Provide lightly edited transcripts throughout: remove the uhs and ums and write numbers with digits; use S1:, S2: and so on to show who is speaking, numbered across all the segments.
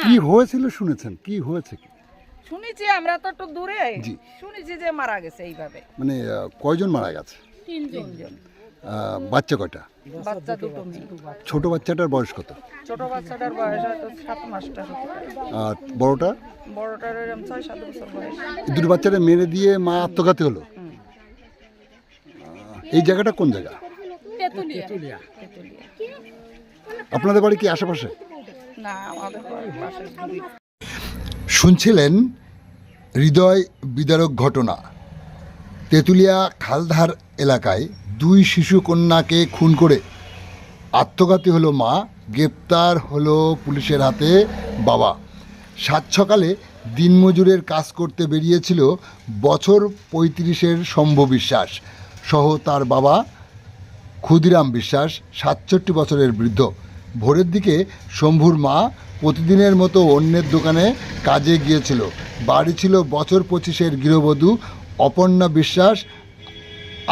S1: কি হয়েছিল শুনেছেন? কি হয়েছে? কি
S2: শুনেছি আমরা তো একটু দূরে, শুনেছি যে মারা গেছে এইভাবে।
S1: মানে কয়জন মারা গেছে?
S2: তিনজন।
S1: বাচ্চা কয়টা?
S2: বাচ্চা দুটো মেয়ে।
S1: ছোট বাচ্চাটার বয়স কত?
S2: ছোট বাচ্চাটার বয়স হয়তো 7 মাসটা।
S1: আর বড়টা?
S2: বড়টার এরকম 6-7 বছর বয়স।
S1: দুটো বাচ্চারা মেরে দিয়ে মা আত্মঘাতী হলো। এই জায়গাটা কোন জায়গা?
S2: তেতুলিয়া।
S1: আপনাদের বাড়ি কি আশেপাশে?
S2: না, আমাদের পাশে।
S1: শুনছিলেন হৃদয় বিদারক ঘটনা। তেতুলিয়া খালধার এলাকায় দুই শিশু কন্যাকে খুন করে আত্মঘাতী হলো মা, গ্রেপ্তার হলো পুলিশের হাতে বাবা। সাত সকালে দিনমজুরের কাজ করতে বেরিয়েছিল বছর 35-এর শম্ভু বিশ্বাস সহ তার বাবা ক্ষুদিরাম বিশ্বাস 67 বছরের বৃদ্ধ। ভোরের দিকে শম্ভুর মা প্রতিদিনের মতো অন্যের দোকানে কাজে গিয়েছিল। বাড়ি ছিল বছর 25-এর গৃহবধূ অপর্ণা বিশ্বাস,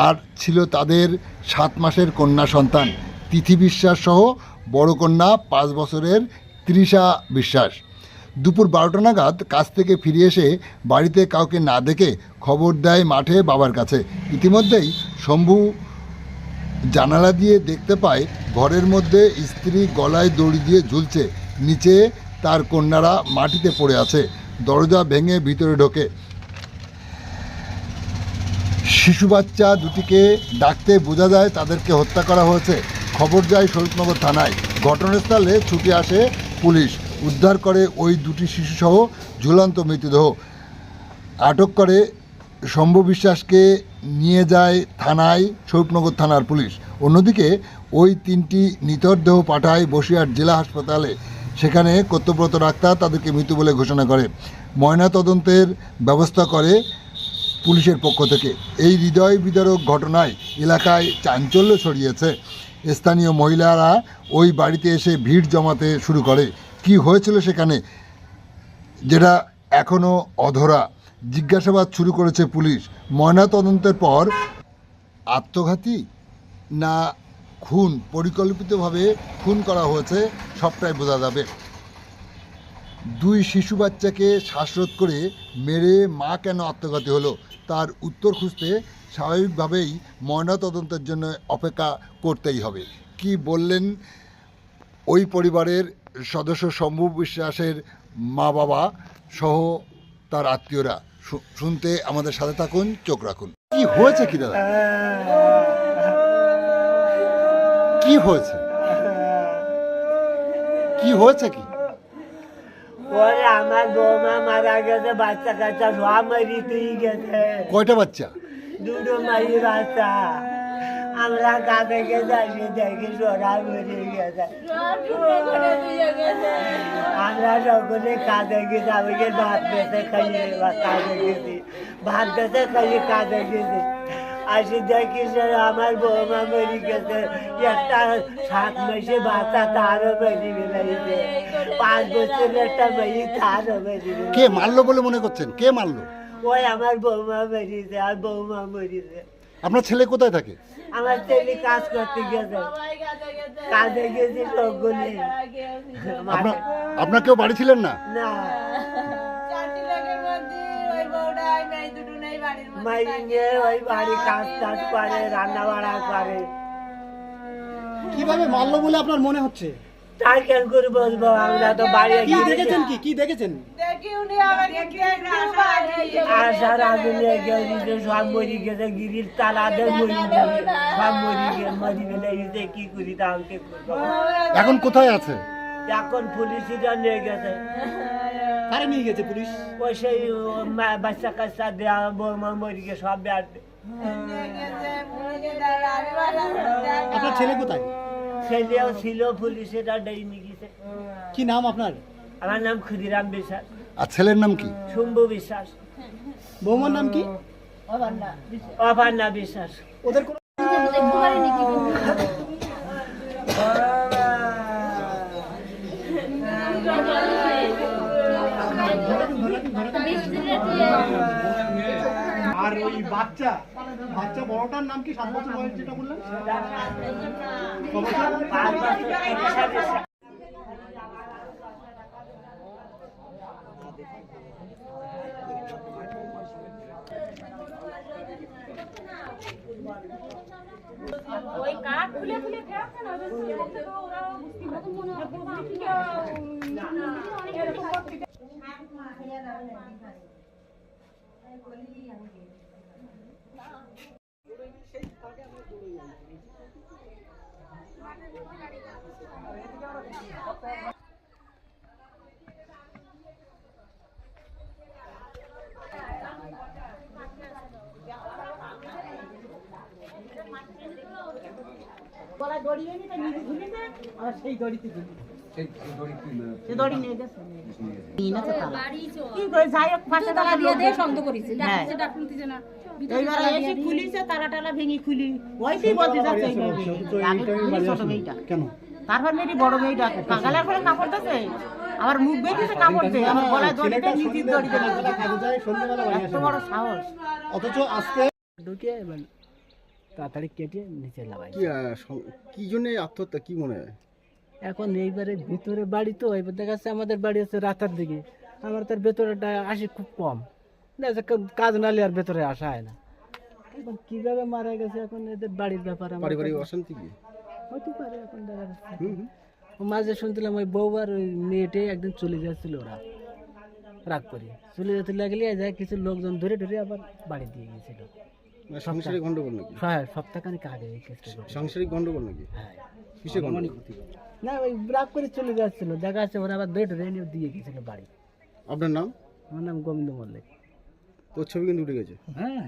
S1: আর ছিল তাদের 7 মাসের কন্যা সন্তান তিথি বিশ্বাস সহ বড় কন্যা 5 বছরের তৃষা বিশ্বাস। দুপুর 12টা নাগাদ কাজ থেকে ফিরে এসে বাড়িতে কাউকে না দেখে খবর দেয় মাঠে বাবার কাছে। ইতিমধ্যেই শম্ভু জানালা দিয়ে দেখতে পায় ঘরের মধ্যে স্ত্রী গলায় দড়ি দিয়ে ঝুলছে, নিচে তার কন্যারা মাটিতে পড়ে আছে। দরজা ভেঙে ভিতরে ঢোকে। শিশু বাচ্চা দুটিকে ডাকতে বোঝা যায় তাদেরকে হত্যা করা হয়েছে। খবর যায় শরীফনগর থানায়। ঘটনাস্থলে ছুটে আসে পুলিশ, উদ্ধার করে ওই দুটি শিশুসহ ঝুলন্ত মৃতদেহ। আটক করে শম্ভু বিশ্বাসকে নিয়ে যায় থানায় শরীফনগর থানার পুলিশ। অন্যদিকে ওই 3টি নিথর দেহ পাঠায় বসিরহাট জেলা হাসপাতালে। সেখানে কর্তব্যরত ডাক্তার তাদেরকে মৃত বলে ঘোষণা করে। ময়নাতদন্তের ব্যবস্থা করে পুলিশের পক্ষ থেকে। এই হৃদয় বিদারক ঘটনায় এলাকায় চাঞ্চল্য ছড়িয়েছে। স্থানীয় মহিলারা ওই বাড়িতে এসে ভিড় জমাতে শুরু করে। কি হয়েছিল সেখানে, যেটা এখনও অধরা, জিজ্ঞাসাবাদ শুরু করেছে পুলিশ। ময়নাতদন্তের পর আত্মঘাতী না খুন, পরিকল্পিতভাবে খুন করা হয়েছে, সবটাই বোঝা যাবে। দুই শিশু বাচ্চাকে শ্বাসরোধ করে মেরে মা কেন আত্মঘাতী হলো তার উত্তর খুঁজতে স্বাভাবিকভাবেই ময়নাতদন্তের জন্য অপেক্ষা করতেই হবে। কি বললেন ওই পরিবারের সদস্য শম্ভু বিশ্বাসের মা বাবা সহ তার আত্মীয়রা, শুনতে আমাদের সাথে থাকুন, চোখ রাখুন। কি হয়েছে কি দাদা? কি হয়েছে? কি হয়েছে? কি
S3: ওরে আমার বৌমা মারা গেছে, বাচ্চা কাচ্চা সব মরিতেই গেছে।
S1: কয়টা বাচ্চা?
S3: দুটো মারি বাচ্চা। আমরা কাঁদে গেছে আসি দেখি সোনা মরে গেছে। আমরা সকলে কাঁদে গেছি, আমাকে ভাত বেঁচে খাইয়ে কাঁদে গেছি, ভাত বেঁচে খাইয়ে কাঁদে গেছি। আসি দেখি আমার বৌমা মরি গেছে। একটা 7 মাসে বাচ্চা তারও মরি বেলাইছে, 5 বছরের একটা মেয়ে তারও মরি।
S1: কে মারলো বলে মনে করছেন? কে মারলো?
S3: ওই আমার বৌমা মরিছে, আর বৌমা মরিছে।
S1: আপনার ছেলে কোথায় থাকে?
S3: আমার ছেলে কাজ করতে গেছে, কাজে গেছে সকলে।
S1: আপনার কেউ বাড়ি ছিলেন না?
S3: না, মাইনে ওই বাড়ি কাজ টাজ করে, রান্না বাড়া করে।
S4: কিভাবে মারলো বলে আপনার মনে হচ্ছে?
S3: তাই কেন করে বলবো, আমরা তো বাড়ি
S4: কি দেখেছেন? কি দেখেছেন?
S3: আসার আগে সব মরি গেছে, গিরির তালাদের মরি গেছে, সব মরি গেলে কি করি তাহলে করবো।
S1: এখন কোথায় আছে?
S3: এখন পুলিশরা নিয়ে গেছে।
S4: কারে নিয়ে গেছে পুলিশ?
S3: ওই সেই বাচ্চা কাচ্চা দেওয়া বৌমা মরি গেছে, সব ব্যাট।
S4: আপনার ছেলে কোথায়?
S3: ছেলেও ছিল, পুলিশেরা নিয়ে গেছে।
S4: কি নাম আপনার?
S3: আমার নাম ক্ষুদিরাম বিশ্বাস।
S1: আর ছেলের নাম কি?
S3: শম্ভু বিশ্বাস।
S4: বৌমার নাম কি?
S3: অপার্ণা বিশ্বাস।
S4: ওদের কোনো আর ওই বাচ্চা বাচ্চা বড়টার নাম কি 7 বছর বয়স যেটা বললেন? ক বছর?
S3: 5 বছর।
S2: ওই কাঠ খুলে খুলে খেয়েছে না ওরা বুঝতে মতন মনে হয় এরকম করতে
S5: গলায় দড়ি এনে তাই নিজে ঝুলিতে আর সেই দড়িতে ঝুলি সে দড়ি নিয়ে গেছে নিয়ে না তো তালা কি করে যাই হোক পাশে তালা দিয়ে দিয়ে
S2: সন্দেহ করেছে
S5: হ্যাঁ।
S2: ডাকুনতিছে না
S5: এইবারে এসে খুলিছে তালা টালা ভেঙে খুলি ওইটাই বলতে যাচ্ছে এই মেয়ে। ছোট মেয়েটা
S4: কেন?
S5: তারপর মেয়েটি বড় মেয়েটা কাঁগালের করে কাপড় দিচ্ছে আমার মুখ বেঁধেছে কাপড় দিয়ে আমার গলায় দড়িতে নিজের দড়িতে
S4: সন্ধ্যেবেলা কাজে যায়, সন্ধ্যেবেলা বাড়ি
S5: এত
S4: আসে।
S5: বড় সাহস
S4: অথচ আজকে
S6: ঢুকে এবার তাড়াতাড়ি কেটে নিচে লাগাই
S7: কি জন্য আত্মহত্যা কি মনে হয়?
S6: এখন এইবারে ভিতরে বাড়ি তো এবার দেখা যাচ্ছে আমাদের বাড়ি আছে রাতের দিকে আমার তার ভেতরেটা আসি খুব কম দেখা যাচ্ছে কাজ নালে আর ভেতরে আসা হয় না এখন কিভাবে মারা গেছে এখন এদের বাড়ির ব্যাপার আমার
S7: পারিবারিক
S6: কাছে
S7: অশান্তি কি?
S6: হতে পারে এখন দেখা যাচ্ছে
S7: হুম হুম।
S6: ও মাঝে শুনছিলাম ওই বউ আর ওই মেয়েটে একদিন চলে যাচ্ছিল ওরা রাগ করে চলে যেতে লাগলে যায় কিছু লোকজন ধরে ধরে আবার বাড়ি দিয়ে গিয়েছিল
S7: মানে সাংসারিক গন্ডগোল নাকি?
S6: সপ্তাহখানিক আগে এই কেসটা ঘটেছে।
S7: সাংসারিক গন্ডগোল নাকি?
S6: হ্যাঁ
S7: কিসে গন্ডগোল?
S6: না ওই রাগ করে চলে যাচ্ছিল দেখা যাচ্ছে ওরা আবার ধরে ধরে নিয়ে দিয়ে গেছিল বাড়ি
S7: আপনার নাম?
S6: আমার নাম গোবিন্দ মল্লিক
S7: তোর ছবি কিন্তু উঠে গেছে।
S6: হ্যাঁ